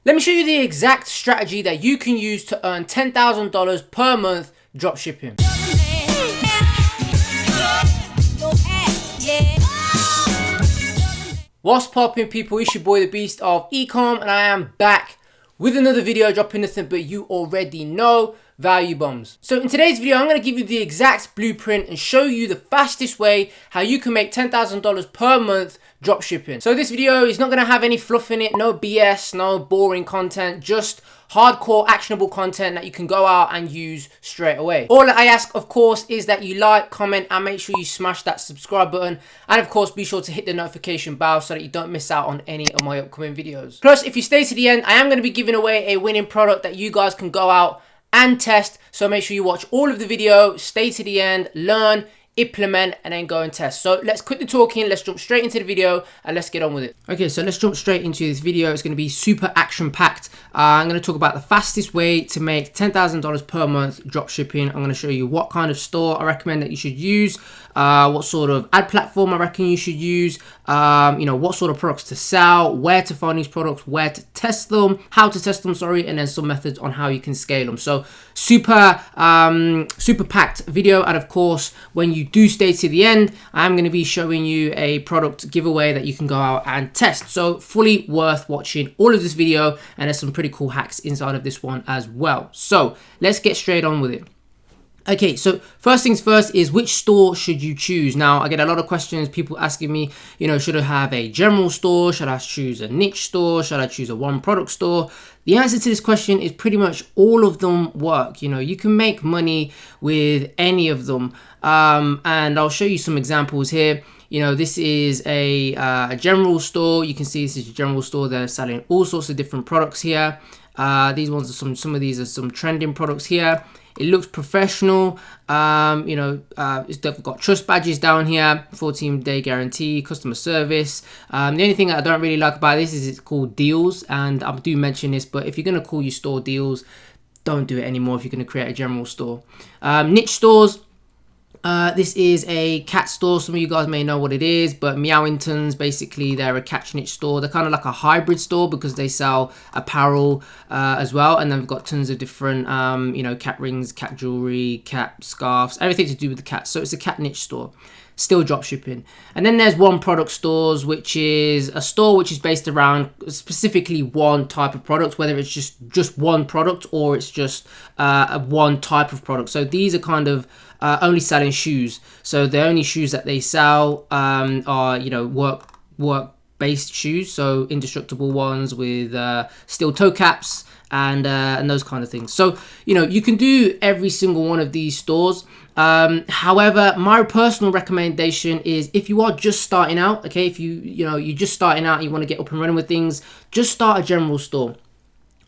Let me show you the exact strategy that you can use to earn $10,000 per month dropshipping. What's poppin', people? It's your boy the Beast of Ecom, and I am back with another video dropping nothing but you already know, value bombs. So in today's video, I'm going to give you the exact blueprint and show you the fastest way how you can make $10,000 per month dropshipping. So this video is not going to have any fluff in it, no BS, no boring content, just hardcore actionable content that you can go out and use straight away. All that I ask, of course, is that you like, comment, and make sure you smash that subscribe button. And of course, be sure to hit the notification bell so that you don't miss out on any of my upcoming videos. Plus, if you stay to the end, I am going to be giving away a winning product that you guys can go out and test. So make sure you watch all of the video, stay to the end, learn, implement, and then go and test. So let's quit the talking, let's jump straight into the video and let's get on with it. Okay, so let's jump straight into this video. It's going to be super action packed. I'm going to talk about the fastest way to make $10,000 per month dropshipping. I'm going to show you what kind of store I recommend that you should use, what sort of ad platform I reckon you should use, what sort of products to sell, where to find these products, where to test them, how to test them, sorry, and then some methods on how you can scale them. So super packed video. And of course, when you do stay to the end, I'm going to be showing you a product giveaway that you can go out and test. So fully worth watching all of this video, and there's some pretty cool hacks inside of this one as well. So let's get straight on with it. Okay, so first things first is which store should you choose? Now, I get a lot of questions, people asking me, should I have a general store? Should I choose a niche store? Should I choose a one product store? The answer to this question is pretty much all of them work. You can make money with any of them. And I'll show you some examples here. This is a general store. You can see this is a general store. They're selling all sorts of different products here. These ones are some of these are some trending products here. It looks professional. They've got trust badges down here, 14-day guarantee, customer service. The only thing that I don't really like about this is it's called deals, and I do mention this, but if you're going to call your store deals, don't do it anymore if you're going to create a general store. Niche stores. This is a cat store. Some of you guys may know what it is, but Meowingtons, basically they're a cat niche store. They're kind of like a hybrid store because they sell apparel as well, and they've got tons of different cat rings, cat jewelry, cat scarves, everything to do with the cat. So it's a cat niche store, still drop shipping. And then there's one product stores, which is a store which is based around specifically one type of product, whether it's just one product or it's just one type of product. So these are kind of only selling shoes. So the only shoes that they sell are work based shoes, so indestructible ones with steel toe caps and those kind of things. So you can do every single one of these stores. However, my personal recommendation is if you are just starting out, okay, if you're just starting out and you want to get up and running with things, just start a general store.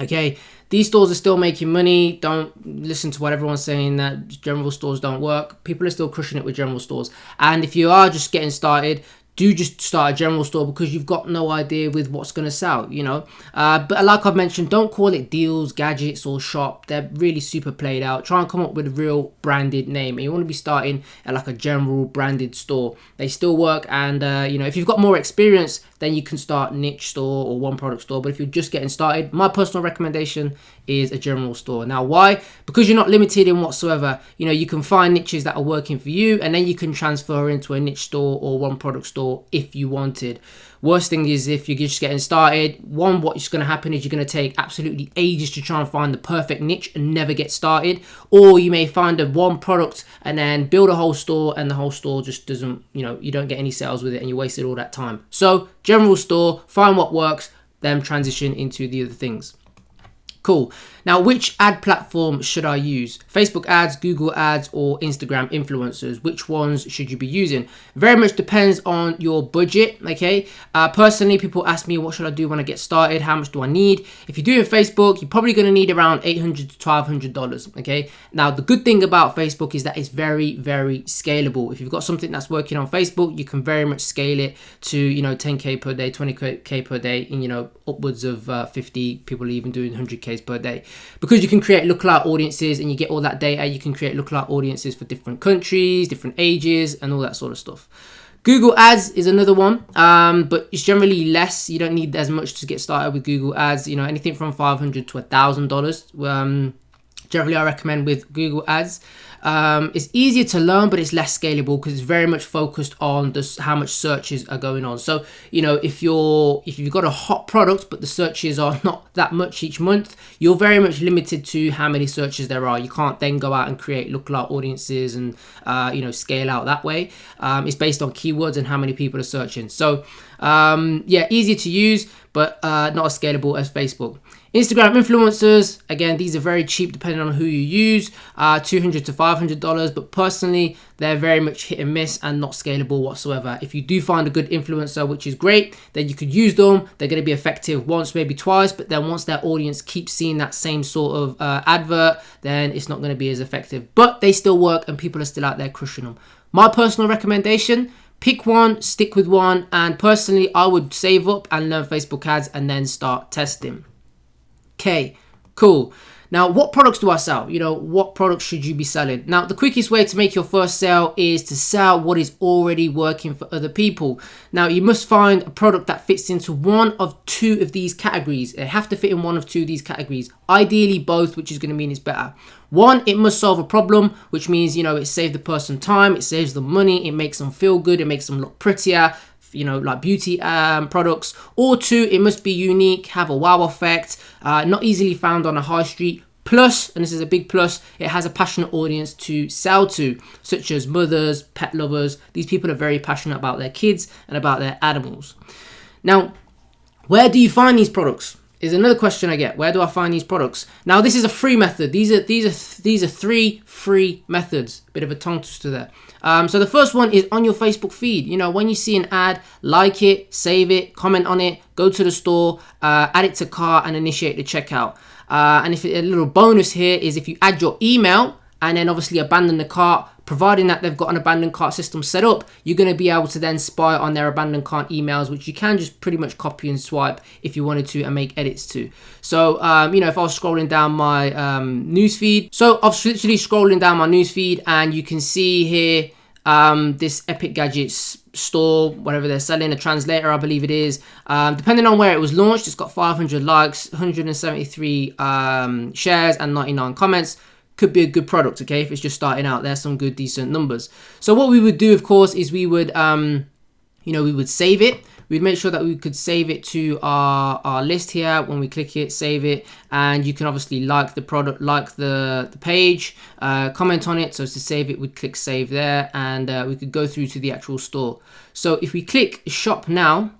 Okay, these stores are still making money. Don't listen to what everyone's saying that general stores don't work. People are still crushing it with general stores. And if you are just getting started, do just start a general store because you've got no idea with what's going to sell, But like I've mentioned, don't call it deals, gadgets, or shop. They're really super played out. Try and come up with a real branded name. And you want to be starting at like a general branded store. They still work. And, if you've got more experience, then you can start niche store or one product store. But if you're just getting started, my personal recommendation is a general store. Now, why? Because you're not limited in whatsoever. You can find niches that are working for you, and then you can transfer into a niche store or one product store if you wanted. Worst thing is if you're just getting started, what's going to happen is you're going to take absolutely ages to try and find the perfect niche and never get started. Or you may find a one product and then build a whole store, and the whole store just doesn't, you don't get any sales with it and you wasted all that time. So general store, find what works, then transition into the other things. Cool. Now, which ad platform should I use? Facebook ads, Google ads, or Instagram influencers? Which ones should you be using? Very much depends on your budget, okay? Personally, people ask me, what should I do when I get started? How much do I need? If you're doing Facebook, you're probably going to need around $800 to $1,200, okay? Now, the good thing about Facebook is that it's very, very scalable. If you've got something that's working on Facebook, you can very much scale it to, 10K per day, 20K per day, and, upwards of 50 people are even doing 100Ks per day. Because you can create lookalike audiences and you get all that data, you can create lookalike audiences for different countries, different ages, and all that sort of stuff. Google Ads is another one, but it's generally less. You don't need as much to get started with Google Ads. You know, anything from $500 to $1,000. Generally, I recommend with Google Ads. It's easier to learn, but it's less scalable because it's very much focused on how much searches are going on. So, you know, if you've got a hot product, but the searches are not that much each month, you're very much limited to how many searches there are. You can't then go out and create lookalike audiences and, you know, scale out that way. It's based on keywords and how many people are searching. So, yeah, easier to use, but not as scalable as Facebook. Instagram influencers, again, these are very cheap depending on who you use, $200 to $500, but personally, they're very much hit and miss and not scalable whatsoever. If you do find a good influencer, which is great, then you could use them. They're going to be effective once, maybe twice, but then once their audience keeps seeing that same sort of advert, then it's not going to be as effective. But they still work and people are still out there crushing them. My personal recommendation, pick one, stick with one, and personally, I would save up and learn Facebook ads and then start testing. Okay, cool. Now, what products do I sell? You know, what products should you be selling? Now, the quickest way to make your first sale is to sell what is already working for other people. Now, you must find a product that fits into one of two of these categories. They have to fit in one of two of these categories. Ideally, both, which is going to mean it's better. One, it must solve a problem, which means, you know, it saves the person time, it saves them money, it makes them feel good, it makes them look prettier, you know, like beauty products. Or two, it must be unique, have a wow effect, not easily found on a high street. Plus, and this is a big plus, it has a passionate audience to sell to, such as mothers, pet lovers. These people are very passionate about their kids and about their animals. Now, where do you find these products? Is another question I get. Where do I find these products? Now, this is a free method. These are 3 free methods. Bit of a tongue twister there. So the first one is on your Facebook feed. You know, when you see an ad, like it, save it, comment on it, go to the store, add it to cart, and initiate the checkout. And if a little bonus here is if you add your email and then obviously abandon the cart, providing that they've got an abandoned cart system set up, you're going to be able to then spy on their abandoned cart emails, which you can just pretty much copy and swipe if you wanted to and make edits to. So, you know, if I was scrolling down my newsfeed, so I'm literally scrolling down my newsfeed and you can see here this Epic Gadgets store, whatever they're selling, a translator, I believe it is. Depending on where it was launched, it's got 500 likes, 173 shares and 99 comments. Could be a good product, okay, if it's just starting out. There's some good decent numbers. So what we would do, of course, is we would you know, we would save it. We'd make sure that we could save it to our list here. When we click it, save it, and you can obviously like the product, like the page, comment on it. So to save it, we'd click save there, and we could go through to the actual store. So if we click shop now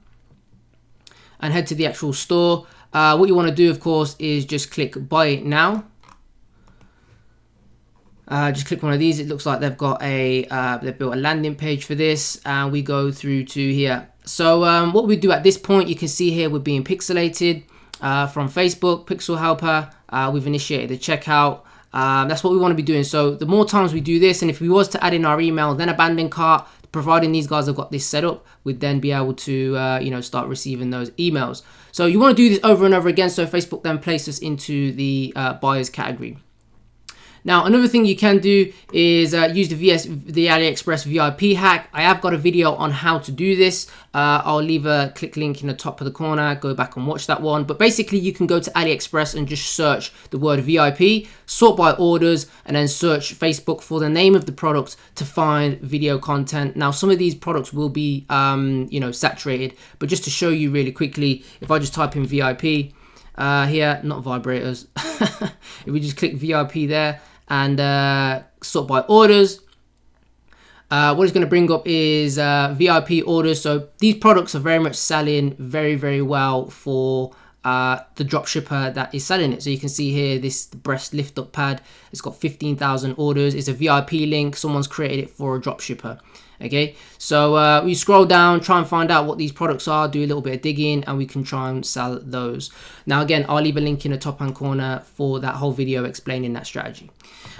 and head to the actual store, what you want to do, of course, is just click buy it now. Just click one of these. It looks like they've got they've built a landing page for this, and we go through to here. So what we do at this point, you can see here we're being pixelated from Facebook, Pixel Helper. We've initiated the checkout. That's what we want to be doing. So the more times we do this, and if we was to add in our email, then abandon cart, providing these guys have got this set up, we'd then be able to you know, start receiving those emails. So you want to do this over and over again, so Facebook then places us into the buyers category. Now, another thing you can do is use the AliExpress VIP hack. I have got a video on how to do this. I'll leave a click link in the top of the corner. Go back and watch that one. But basically, you can go to AliExpress and just search the word VIP, sort by orders, and then search Facebook for the name of the product to find video content. Now, some of these products will be, you know, saturated. But just to show you really quickly, if I just type in VIP here, not vibrators. If we just click VIP there, and sort by orders, what it's going to bring up is VIP orders. So these products are very much selling very, very well for the dropshipper that is selling it. So you can see here this breast lift up pad. It's got 15,000 orders. It's a VIP link. Someone's created it for a dropshipper. Okay, so we scroll down, try and find out what these products are, do a little bit of digging, and we can try and sell those. Now again, I'll leave a link in the top hand corner for that whole video explaining that strategy.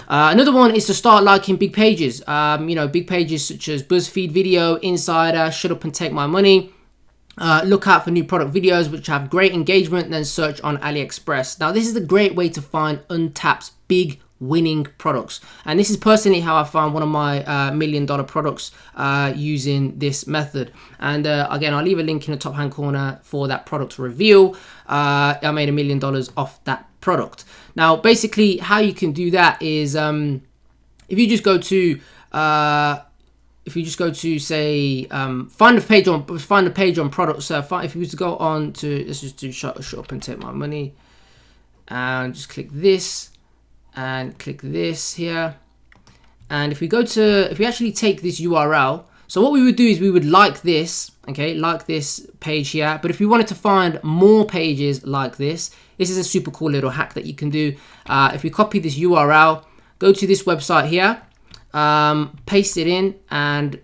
Another one is to start liking big pages. You know, big pages such as BuzzFeed Video, Insider, Shut Up and Take My Money. Look out for new product videos which have great engagement, then search on AliExpress. Now this is a great way to find untapped big winning products. And this is personally how I found one of my $1 million products using this method. And again, I'll leave a link in the top hand corner for that product reveal. I made $1 million off that product. Now, basically how you can do that is if you just go to say find a page on products. If you was to go on to, let's just do shop and take my money, and just click this and click this here. And if we actually take this URL, so what we would do is we would like this, okay, like this page here. But if we wanted to find more pages like this is a super cool little hack that you can do. If we copy this URL, go to this website here, paste it in and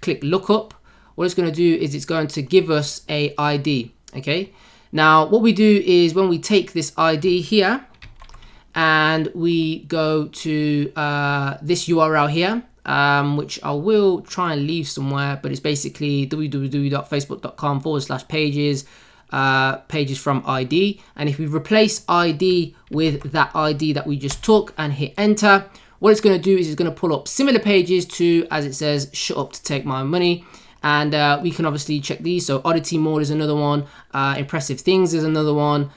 click lookup. What it's going to do is it's going to give us a ID. Okay, now what we do is when we take this ID here and we go to this URL here, which I will try and leave somewhere, but it's basically www.facebook.com/pages pages from ID. And if we replace ID with that ID that we just took and hit enter, what it's going to do is it's going to pull up similar pages to, as it says, shut up to take my money. And we can obviously check these. So Oddity Mall is another one. Impressive Things is another one.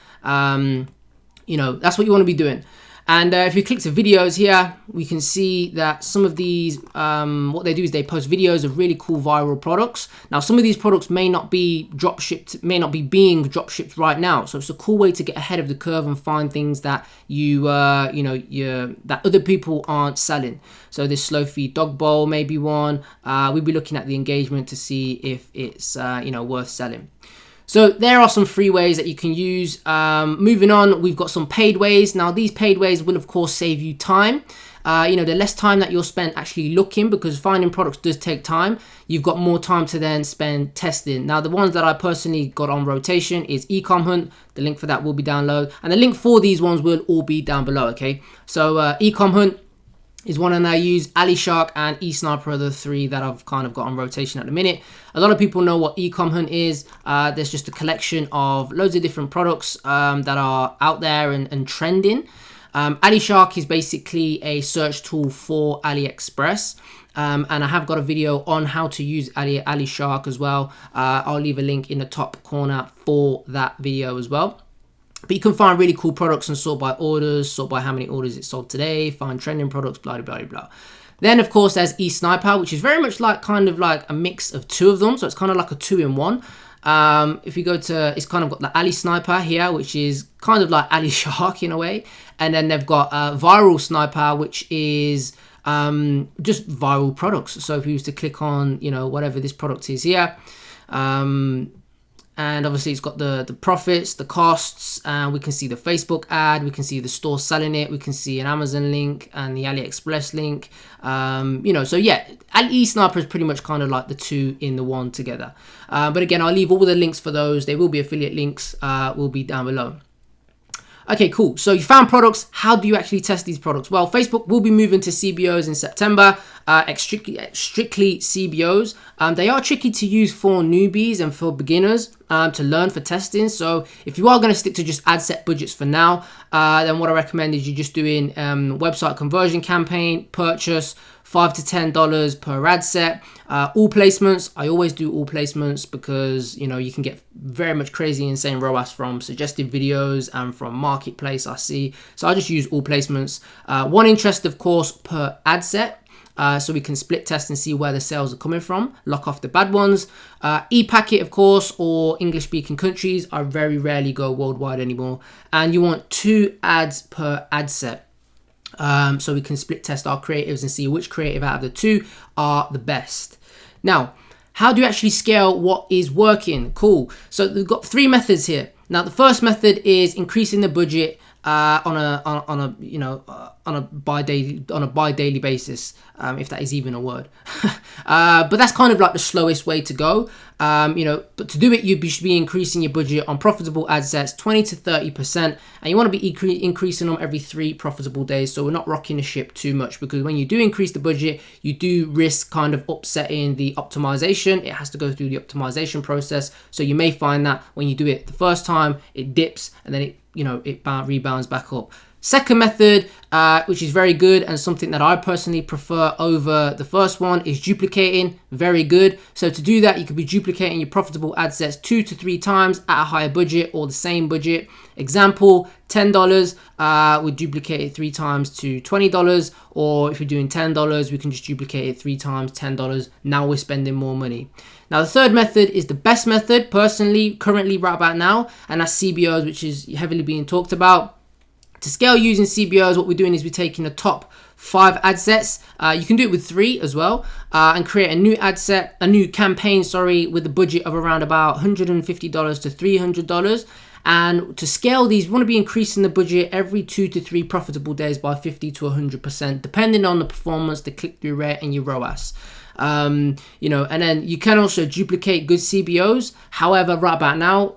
You know, that's what you want to be doing. And if you click to videos here, we can see that some of these, what they do is they post videos of really cool viral products. Now, some of these products may not be being drop shipped right now. So it's a cool way to get ahead of the curve and find things that that other people aren't selling. So this slow feed dog bowl may be one. We'll be looking at the engagement to see if it's worth selling. So there are some free ways that you can use. Moving on, we've got some paid ways. Now, these paid ways will, of course, save you time. The less time that you'll spend actually looking, because finding products does take time, you've got more time to then spend testing. Now, the ones that I personally got on rotation is Ecom Hunt. The link for that will be down below. And the link for these ones will all be down below, okay? So Ecom Hunt is one that I use. Arie Scherson and eSniper are the three that I've kind of got on rotation at the minute. A lot of people know what Ecom Hunt is. There's just a collection of loads of different products that are out there and trending. Arie Scherson is basically a search tool for AliExpress. And I have got a video on how to use Arie Scherson as well. I'll leave a link in the top corner for that video as well. But you can find really cool products and sort by orders, sort by how many orders it sold today, find trending products, blah, blah, blah, blah. Then, of course, there's eSniper, which is very much like kind of like a mix of two of them. So it's kind of like a 2-in-1. If you go to, it's kind of got the Arie Sniper here, which is kind of like Arie Scherson in a way. And then they've got Viral Sniper, which is just viral products. So if you was to click on, whatever this product is here, and obviously it's got the profits, the costs, and we can see the Facebook ad, we can see the store selling it, we can see an Amazon link and the AliExpress link. So yeah, eSniper is pretty much kind of like the 2-in-1 together. But again, I'll leave all the links for those. They will be affiliate links, will be down below. Okay, cool. So you found products. How do you actually test these products? Well, Facebook will be moving to CBOs in September, strictly CBOs. They are tricky to use for newbies and for beginners to learn for testing. So if you are going to stick to just ad set budgets for now, then what I recommend is you just doing website conversion campaign, purchase, $5 to $10 per ad set. All placements, I always do all placements because you can get very much crazy insane ROAS from suggested videos and from marketplace I see. So I just use all placements. One interest, of course, per ad set. So we can split test and see where the sales are coming from, lock off the bad ones. E-packet, of course, or English speaking countries. I very rarely go worldwide anymore. And you want 2 ads per ad set. So we can split test our creatives and see which creative out of the 2 are the best. Now, how do you actually scale what is working? Cool. So we've got 3 methods here. Now, the first method is increasing the budget on a by daily basis, if that is even a word. But that's kind of like the slowest way to go. But to do it, you should be increasing your budget on profitable ad sets 20 to 30%, and you want to be increasing them every 3 profitable days. So we're not rocking the ship too much, because when you do increase the budget, you do risk kind of upsetting the optimization. It has to go through the optimization process. So you may find that when you do it the first time, it dips and then it rebounds back up. Second method, which is very good and something that I personally prefer over the first one, is duplicating. Very good. So to do that, you could be duplicating your profitable ad sets 2 to 3 times at a higher budget or the same budget. Example, $10, we duplicate it 3 times to $20, or if you're doing $10, we can just duplicate it 3 times, $10. Now we're spending more money. Now the third method is the best method personally, currently right about now, and that's CBOs, which is heavily being talked about. To scale using CBOs, what we're doing is we're taking the top 5 ad sets. You can do it with 3 as well, and create a new ad set, a new campaign, with a budget of around about $150 to $300. And to scale these, we want to be increasing the budget every 2 to 3 profitable days by 50 to 100%, depending on the performance, the click-through rate, and your ROAS. And then you can also duplicate good CBOs. However, right about now,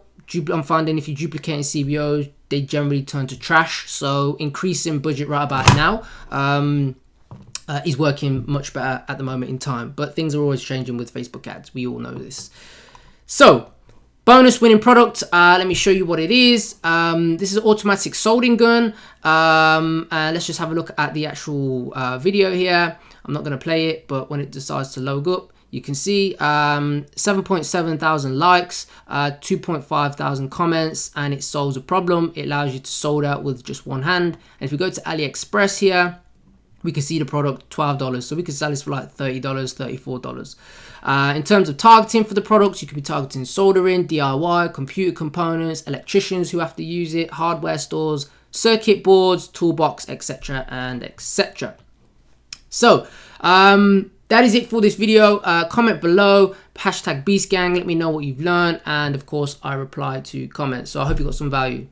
I'm finding if you're duplicating CBOs, they generally turn to trash. So increasing budget right about now is working much better at the moment in time. But things are always changing with Facebook ads. We all know this. So bonus winning product. Let me show you what it is. This is an automatic soldering gun. Let's just have a look at the actual video here. I'm not going to play it, but when it decides to load up, you can see 7.7 thousand likes, 2.5 thousand comments, and it solves a problem. It allows you to solder with just one hand. And if we go to AliExpress here, we can see the product $12. So we can sell this for like $30, $34. In terms of targeting for the products, you could be targeting soldering, DIY, computer components, electricians who have to use it, hardware stores, circuit boards, toolbox, etc. and etc. So that is it for this video. Comment below, hashtag BeastGang, let me know what you've learned, and of course I reply to comments. So I hope you got some value.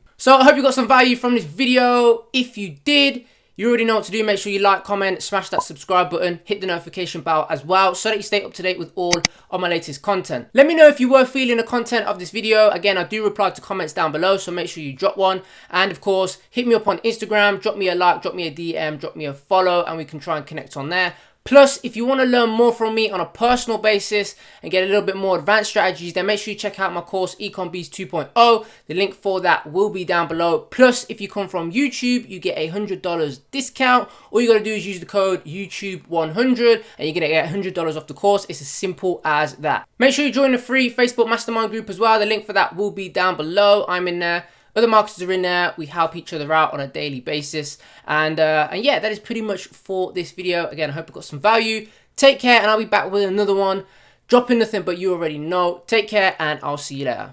From this video. If you did, you already know what to do. Make sure you like, comment, smash that subscribe button, hit the notification bell as well, so that you stay up to date with all of my latest content. Let me know if you were feeling the content of this video. Again, I do reply to comments down below, so make sure you drop one. And of course, hit me up on Instagram, drop me a like, drop me a DM, drop me a follow, and we can try and connect on there. Plus, if you want to learn more from me on a personal basis and get a little bit more advanced strategies, then make sure you check out my course, Ecom 2.0. The link for that will be down below. Plus, if you come from YouTube, you get a $100 discount. All you got to do is use the code YouTube100 and you're going to get $100 off the course. It's as simple as that. Make sure you join the free Facebook Mastermind group as well. The link for that will be down below. I'm in there. Other marketers are in there. We help each other out on a daily basis. And yeah, that is pretty much for this video. Again, I hope you got some value. Take care, and I'll be back with another one. Dropping nothing, but you already know. Take care, and I'll see you later.